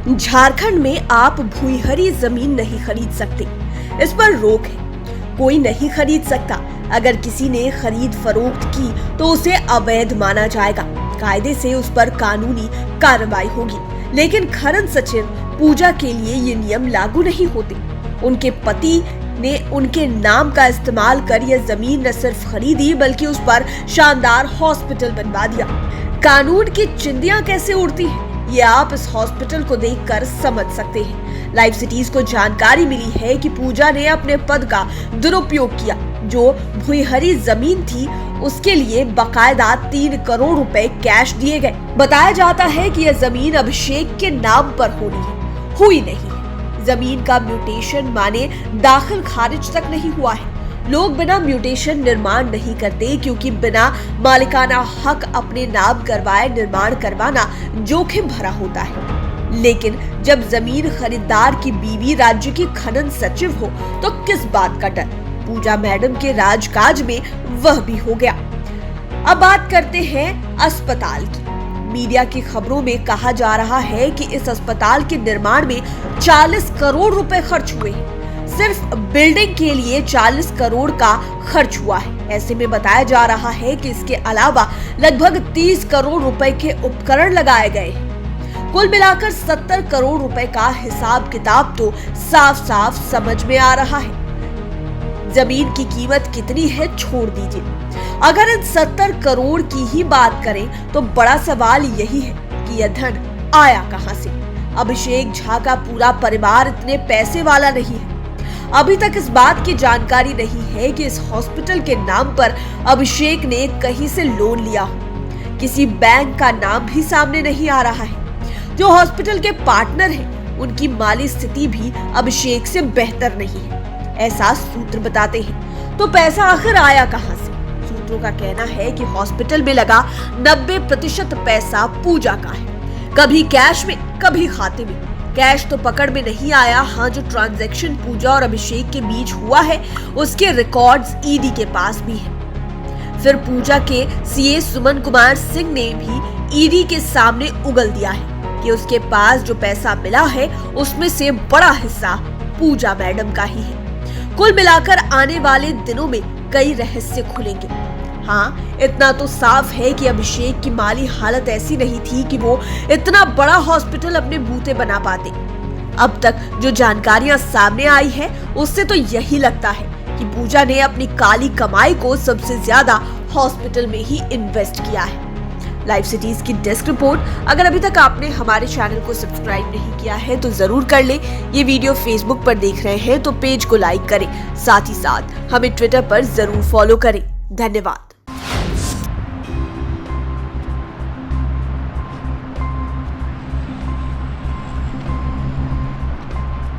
झारखंड में आप भूईहरी जमीन नहीं खरीद सकते, इस पर रोक है। कोई नहीं खरीद सकता। अगर किसी ने खरीद फरोख्त की तो उसे अवैध माना जाएगा। कायदे से उस पर कानूनी कार्रवाई होगी। लेकिन खनन सचिव पूजा के लिए ये नियम लागू नहीं होते। उनके पति ने उनके नाम का इस्तेमाल कर यह जमीन न सिर्फ खरीदी बल्कि उस पर शानदार हॉस्पिटल बनवा दिया। कानून की चिंदियां कैसे उड़ती हैं, ये आप इस हॉस्पिटल को देखकर समझ सकते हैं। लाइव सिटीज को जानकारी मिली है कि पूजा ने अपने पद का दुरुपयोग किया। जो भूईहरी जमीन थी उसके लिए बकायदा 3 करोड़ रुपए कैश दिए गए। बताया जाता है कि यह जमीन अभिषेक के नाम पर होनी है, हुई नहीं है। जमीन का म्यूटेशन माने दाखिल खारिज तक नहीं हुआ है। लोग बिना म्यूटेशन निर्माण नहीं करते क्योंकि बिना मालिकाना हक अपने नाम करवाए निर्माण करवाना जोखिम भरा होता है। लेकिन जब जमीन खरीदार की बीवी राज्य की खनन सचिव हो तो किस बात का डर। पूजा मैडम के राजकाज में वह भी हो गया। अब बात करते हैं अस्पताल की। मीडिया की खबरों में कहा जा रहा है कि इस अस्पताल के निर्माण में 40 करोड़ रुपए खर्च हुए हैं। सिर्फ बिल्डिंग के लिए 40 करोड़ का खर्च हुआ है। ऐसे में बताया जा रहा है कि इसके अलावा लगभग 30 करोड़ रुपए के उपकरण लगाए गए हैं। कुल मिलाकर 70 करोड़ रुपए का हिसाब किताब तो साफ साफ समझ में आ रहा है। जमीन की कीमत कितनी है छोड़ दीजिए, अगर इन 70 करोड़ की ही बात करें तो बड़ा सवाल यही है कि यह धन आया कहां से। अभिषेक झा का पूरा परिवार इतने पैसे वाला नहीं है। अभी तक इस बात की जानकारी नहीं है कि इस हॉस्पिटल के नाम पर अभिषेक ने कहीं से लोन लिया हो। किसी बैंक का नाम भी सामने नहीं आ रहा है। जो हॉस्पिटल के पार्टनर हैं, उनकी माली स्थिति भी अभिषेक से बेहतर नहीं है, ऐसा सूत्र बताते हैं। तो पैसा आखिर आया कहां से? सूत्रों का कहना है कि हॉस्पिटल में लगा 90% पैसा पूजा का है, कभी कैश में कभी खाते में। कैश तो पकड़ में नहीं आया। हाँ, जो ट्रांजैक्शन पूजा और अभिषेक के बीच हुआ है उसके रिकॉर्ड्स ईडी के पास भी है। फिर पूजा के सीए सुमन कुमार सिंह ने भी ईडी के सामने उगल दिया है कि उसके पास जो पैसा मिला है उसमें से बड़ा हिस्सा पूजा मैडम का ही है। कुल मिलाकर आने वाले दिनों में कई रहस्य खुलेंगे। हाँ, इतना तो साफ है कि अभिषेक की माली हालत ऐसी नहीं थी कि वो इतना बड़ा हॉस्पिटल अपने बूते बना पाते। अब तक जो जानकारियां सामने आई है उससे तो यही लगता है कि पूजा ने अपनी काली कमाई को सबसे ज्यादा हॉस्पिटल में ही इन्वेस्ट किया है। लाइव सिटीज की डेस्क रिपोर्ट। अगर अभी तक आपने हमारे चैनल को सब्सक्राइब नहीं किया है तो जरूर कर ले। ये वीडियो फेसबुक पर देख रहे हैं तो पेज को लाइक करें, साथ ही साथ हमें ट्विटर पर जरूर फॉलो करें। धन्यवाद।